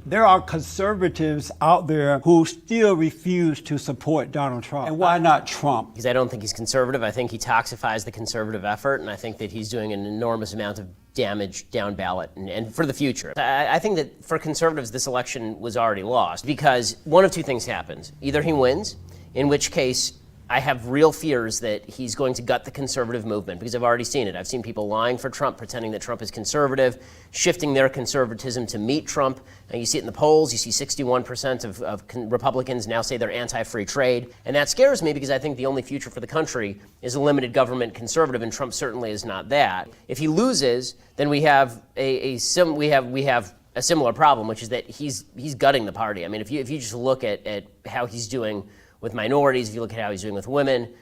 there are conservatives out there who still refuse to support Donald Trump. And why not Trump? Because I don't think he's conservative. I think he toxifies the conservative effort, and I think that he's doing an enormous amount of damage down ballot and for the future. I think that for conservatives, this election was already lost because one of two things happens. Either he wins, in which case I have real fears that he's going to gut the conservative movement because I've already seen it. I've seen people lying for Trump, pretending that Trump is conservative, shifting their conservatism to meet Trump. And you see it in the polls. You see 61% of Republicans now say they're anti-free trade. And that scares me because I think the only future for the country is a limited government conservative, and Trump certainly is not that. If he loses, then we have a similar problem, which is that he's gutting the party. I mean, if you just look at how he's doing with minorities, if you look at how he's doing with women,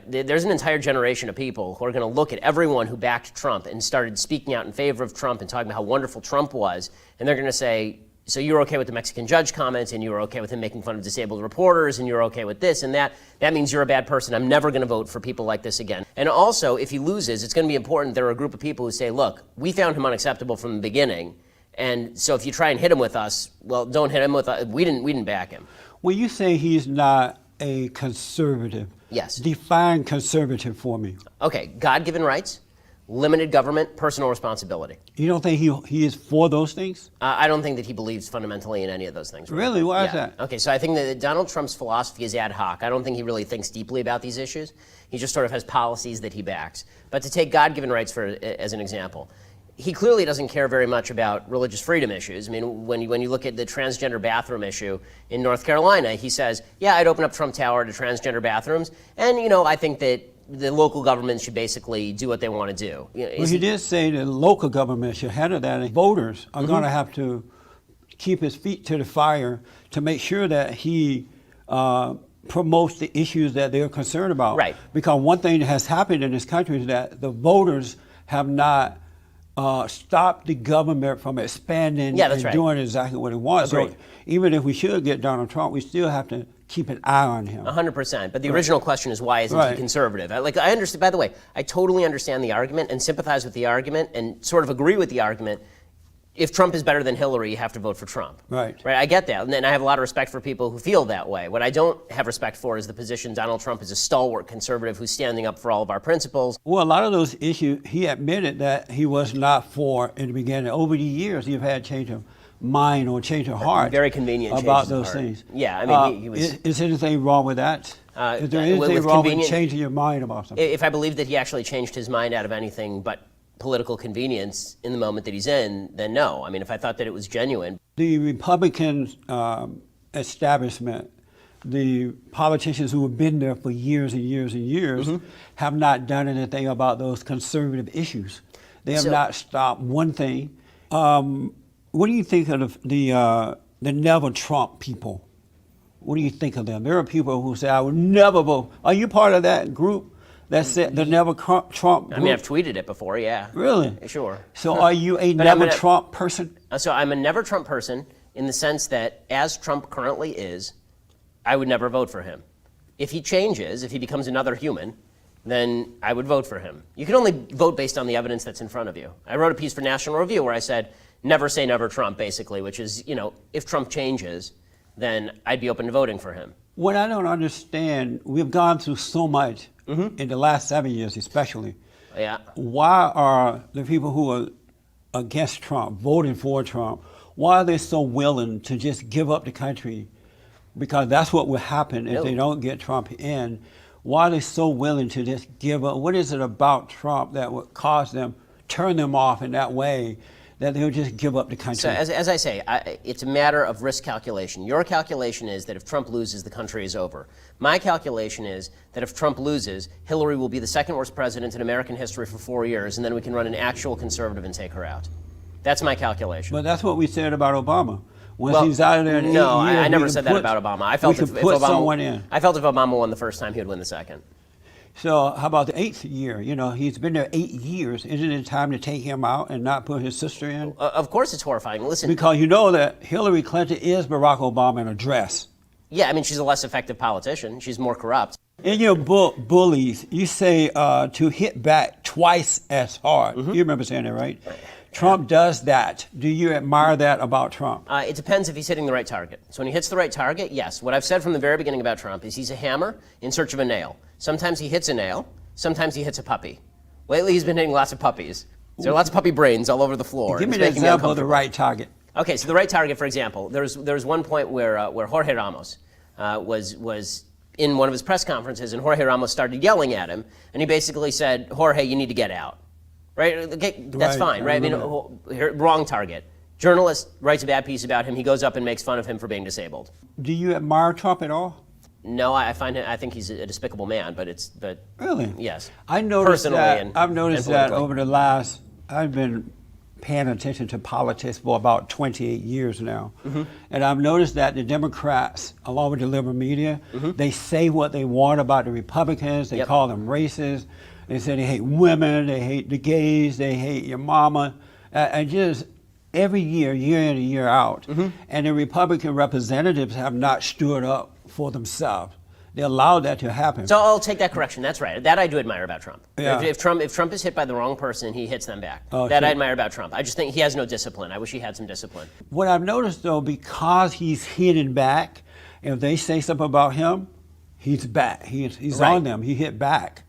there's an entire generation of people who are going to look at everyone who backed Trump and started speaking out in favor of Trump and talking about how wonderful Trump was, and they're going to say, so you're okay with the Mexican judge comments, and you're okay with him making fun of disabled reporters, and you're okay with this and that. That means you're a bad person. I'm never going to vote for people like this again. And also, if he loses, it's going to be important. There are a group of people who say, look, we found him unacceptable from the beginning, and so if you try and hit him with us, well, don't hit him with us. We didn't back him. When you say he's not a conservative, yes, define conservative for me. Okay, God-given rights, limited government, personal responsibility. You don't think he is for those things? I don't think that he believes fundamentally in any of those things. Really? Why is that? Okay, so I think that Donald Trump's philosophy is ad hoc. I don't think he really thinks deeply about these issues. He just sort of has policies that he backs. But to take God-given rights as an example, he clearly doesn't care very much about religious freedom issues. I mean, when you look at the transgender bathroom issue in North Carolina, he says, yeah, I'd open up Trump Tower to transgender bathrooms, and, I think that the local government should basically do what they want to do. Well, he did say that local government should handle that, and voters are going to have to keep his feet to the fire to make sure that he promotes the issues that they're concerned about. Right. Because one thing that has happened in this country is that the voters have not stop the government from expanding and doing exactly what it wants. Agreed. So even if we should get Donald Trump, we still have to keep an eye on him. 100%. But the original question is, why isn't he conservative? I understand. By the way, I totally understand the argument and sympathize with the argument and sort of agree with the argument. If Trump is better than Hillary, you have to vote for Trump. Right. I get that. And I have a lot of respect for people who feel that way. What I don't have respect for is the position Donald Trump is a stalwart conservative who's standing up for all of our principles. Well, a lot of those issues, he admitted that he was not for in the beginning. Over the years, he's had change of mind or change of heart. Very convenient about those things. Yeah, I mean, he was. Is anything wrong with that? Is there anything wrong with changing your mind about something? If I believe that he actually changed his mind out of anything but political convenience in the moment that he's in, then no. I mean, if I thought that it was genuine. The Republican establishment, the politicians who have been there for years and years and years, have not done anything about those conservative issues. They have not stopped one thing. What do you think of the Never Trump people? What do you think of them? There are people who say, I would never vote. Are you part of that group? That said, the Never Trump group? I mean, I've tweeted it before, yeah. Really? Sure. So are you a Never Trump person? So I'm a Never Trump person in the sense that as Trump currently is, I would never vote for him. If he changes, if he becomes another human, then I would vote for him. You can only vote based on the evidence that's in front of you. I wrote a piece for National Review where I said, never say never Trump, basically, which is, if Trump changes, then I'd be open to voting for him. What I don't understand, we've gone through so much in the last 7 years especially. Yeah. Why are the people who are against Trump, voting for Trump, why are they so willing to just give up the country? Because that's what will happen if they don't get Trump in. Why are they so willing to just give up? What is it about Trump that would cause them, turn them off in that way, that they'll just give up the country? So as I say, it's a matter of risk calculation. Your calculation is that if Trump loses, the country is over. My calculation is that if Trump loses, Hillary will be the second worst president in American history for 4 years, and then we can run an actual conservative and take her out. That's my calculation. But that's what we said about Obama. Once he's out of there in 8 years, I never said that about Obama. I felt if Obama won the first time, he would win the second. So how about the 8th year? He's been there 8 years. Isn't it time to take him out and not put his sister in? Of course it's horrifying. Listen. Because you know that Hillary Clinton is Barack Obama in a dress. Yeah, I mean, she's a less effective politician. She's more corrupt. In your book, Bullies, you say to hit back twice as hard. You remember saying that, right? Trump does that. Do you admire that about Trump? It depends if he's hitting the right target. So when he hits the right target, yes. What I've said from the very beginning about Trump is he's a hammer in search of a nail. Sometimes he hits a nail, sometimes he hits a puppy. Lately he's been hitting lots of puppies. There are lots of puppy brains all over the floor. Give me an example of the right target. Okay, so the right target, for example, there was one point where Jorge Ramos was in one of his press conferences, and Jorge Ramos started yelling at him, and he basically said, "Jorge, you need to get out." Right? Okay, that's fine, right? I mean, wrong target. Journalist writes a bad piece about him. He goes up and makes fun of him for being disabled. Do you admire Trump at all? No, I think he's a despicable man, but Really? Yes. I noticed Personally that. I've and noticed that politically. over the last. I've been paying attention to politics for about 28 years now, and I've noticed that the Democrats, along with the liberal media, they say what they want about the Republicans. They call them racist. They say they hate women. They hate the gays. They hate your mama, and just every year in and year out. And the Republican representatives have not stood up for themselves. They allowed that to happen. So I'll take that correction. That's right. That I do admire about Trump. Yeah. If Trump is hit by the wrong person, he hits them back. Oh, that sure. I admire about Trump. I just think he has no discipline. I wish he had some discipline. What I've noticed, though, because he's hitting back, if they say something about him, he's back. He's Right. on them. He hit back.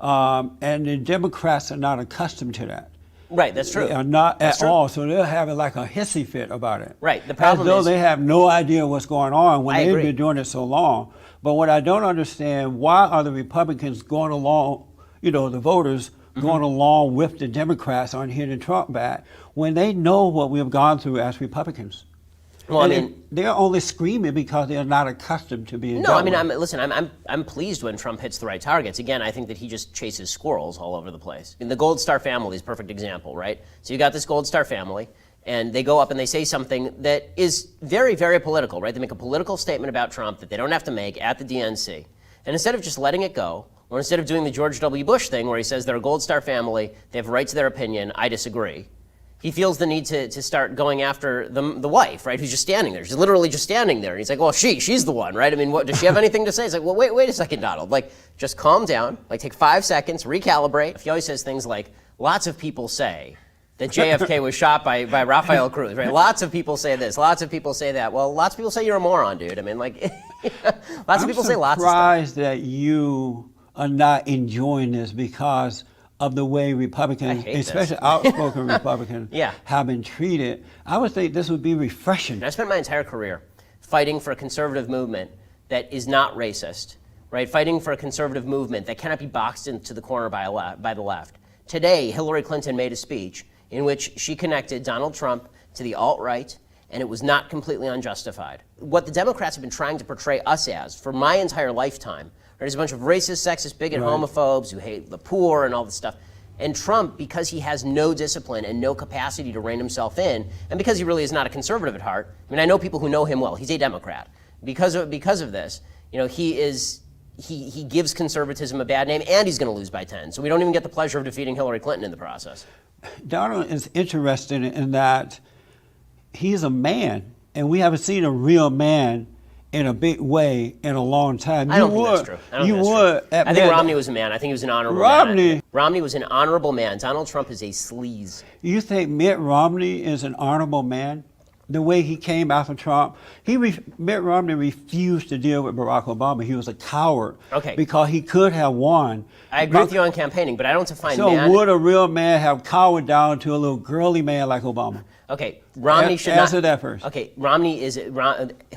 And the Democrats are not accustomed to that. Right, that's true. They are not That's at true. all. So they're having like a hissy fit about it. Right. The problem As though is- they have no idea what's going on when I they've agree. been doing it so long. But what I don't understand, why are the Republicans going along, the voters going along with the Democrats on hitting Trump back when they know what we have gone through as Republicans? Well, And they're only screaming because they're not accustomed to being No, dealt I mean, with. I'm pleased when Trump hits the right targets. Again, I think that he just chases squirrels all over the place. And the Gold Star family is a perfect example, right? So you got this Gold Star family, and they go up and they say something that is very, very political, right? They make a political statement about Trump that they don't have to make at the DNC. And instead of just letting it go, or instead of doing the George W. Bush thing where he says they're a Gold Star family, they have a right to their opinion, I disagree. He feels the need to start going after the wife, right, who's just standing there. She's literally just standing there. And he's like, well, she's the one, right? I mean, what, does she have anything to say? It's like, well, wait a second, Donald. Like, just calm down. Like, take 5 seconds, recalibrate. He always says things like, lots of people say that JFK was shot by Rafael Cruz, right? Lots of people say this. Lots of people say that. Well, lots of people say you're a moron, dude. I mean, like, lots of people say lots of stuff. I'm surprised that you are not enjoying this because of the way Republicans, I hate especially this. outspoken Republicans, Yeah. have been treated. I would think this would be refreshing. And I spent my entire career fighting for a conservative movement that is not racist, right? Fighting for a conservative movement that cannot be boxed into the corner by the left. Today, Hillary Clinton made a speech in which she connected Donald Trump to the alt-right, and it was not completely unjustified. What the Democrats have been trying to portray us as for my entire lifetime, right, is a bunch of racist, sexist, bigot, homophobes who hate the poor and all this stuff. And Trump, because he has no discipline and no capacity to rein himself in, and because he really is not a conservative at heart, I mean, I know people who know him well. He's a Democrat. Because of this, he gives conservatism a bad name, and he's going to lose by 10. So we don't even get the pleasure of defeating Hillary Clinton in the process. Donald is interesting in that he's a man, and we haven't seen a real man in a big way in a long time. I don't think that's true. I think Romney was a man. I think he was an honorable man. Romney was an honorable man. Donald Trump is a sleaze. You think Mitt Romney is an honorable man? The way he came after Trump, Mitt Romney refused to deal with Barack Obama. He was a coward because he could have won. I agree with you on campaigning, but I don't define so man. So would a real man have cowered down to a little girly man like Obama? Okay, Romney should not. Answer that first. Okay, Romney is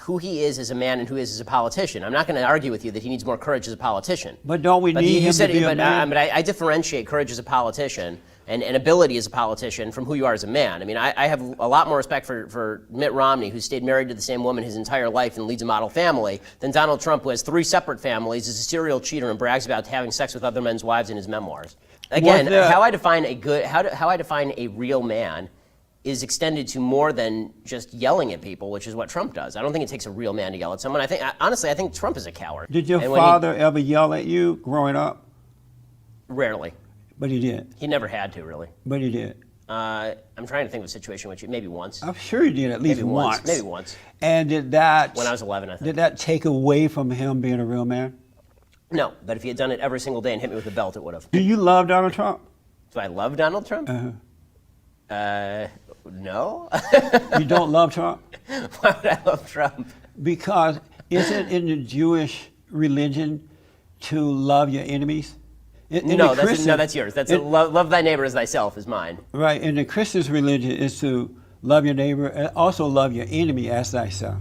who he is as a man and who he is as a politician. I'm not going to argue with you that he needs more courage as a politician. But don't we need him to be a man? But I differentiate courage as a politician and ability as a politician from who you are as a man. I mean, I have a lot more respect for Mitt Romney, who stayed married to the same woman his entire life and leads a model family, than Donald Trump, who has 3 separate families, is a serial cheater, and brags about having sex with other men's wives in his memoirs. Again, how I define a real man is extended to more than just yelling at people, which is what Trump does. I don't think it takes a real man to yell at someone. Honestly, I think Trump is a coward. Did your father ever yell at you growing up? Rarely. But he did. He never had to, really. But he did. I'm trying to think of a situation which maybe once. I'm sure he did at least once. Maybe once. And did that... When I was 11, I think. Did that take away from him being a real man? No, but if he had done it every single day and hit me with a belt, it would have. Do you love Donald Trump? Do I love Donald Trump? No. You don't love Trump? Why would I love Trump? Because isn't in the Jewish religion to love your enemies? No, that's yours. That's love thy neighbor as thyself is mine. Right. In the Christian's religion is to love your neighbor and also love your enemy as thyself.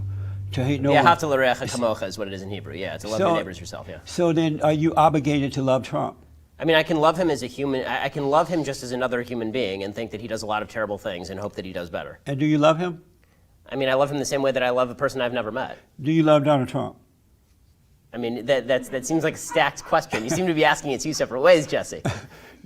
To hate no one. Hafta l'reacha kamocha is what it is in Hebrew. Yeah, to love your neighbor as yourself. Yeah. So then, are you obligated to love Trump? I mean, I can love him as a human. I can love him just as another human being and think that he does a lot of terrible things and hope that he does better. And do you love him? I mean, I love him the same way that I love a person I've never met. Do you love Donald Trump? I mean, that seems like a stacked question. You seem to be asking it two separate ways, Jesse.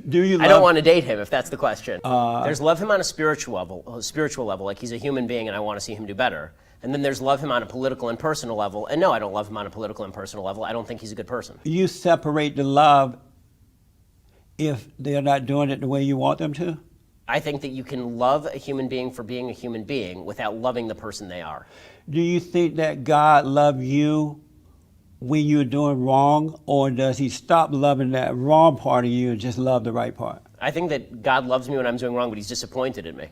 Do you? I don't want to date him if that's the question. There's love him on a spiritual level, like he's a human being and I want to see him do better. And then there's love him on a political and personal level. And no, I don't love him on a political and personal level. I don't think he's a good person. You separate the love if they're not doing it the way you want them to? I think that you can love a human being for being a human being without loving the person they are. Do you think that God loved you when you're doing wrong, or does he stop loving that wrong part of you and just love the right part? I think that God loves me when I'm doing wrong, but he's disappointed in me.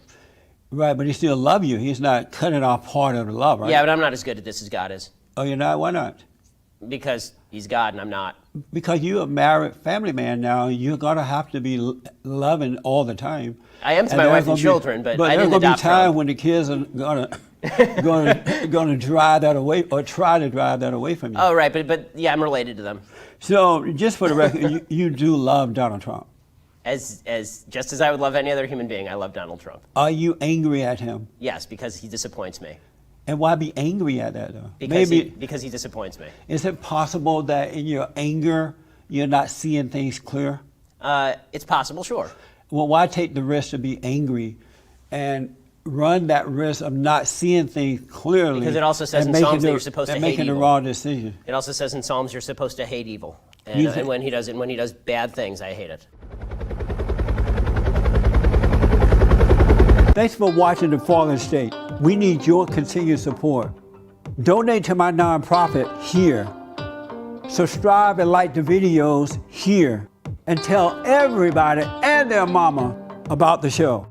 Right, but he still loves you. He's not cutting off part of the love, right? Yeah, but I'm not as good at this as God is. Oh, you're not? Why not? Because he's God and I'm not. Because you're a married family man now, you're going to have to be loving all the time. I am to my wife and children, but I didn't adopt Trump. But there's going to be time when the kids are going to drive that away or try to drive that away from you. Oh, right, but yeah, I'm related to them. So just for the record, you do love Donald Trump. Just as I would love any other human being, I love Donald Trump. Are you angry at him? Yes, because he disappoints me. And why be angry at that, though? Because he disappoints me. Is it possible that in your anger, you're not seeing things clear? It's possible, sure. Well, why take the risk to be angry and run that risk of not seeing things clearly? Because it also says in Psalms that you're supposed to hate evil. Making the wrong decision. It also says in Psalms you're supposed to hate evil. And when he does bad things, I hate it. Thanks for watching The Fallen State. We need your continued support. Donate to my nonprofit here. Subscribe and like the videos here. And tell everybody and their mama about the show.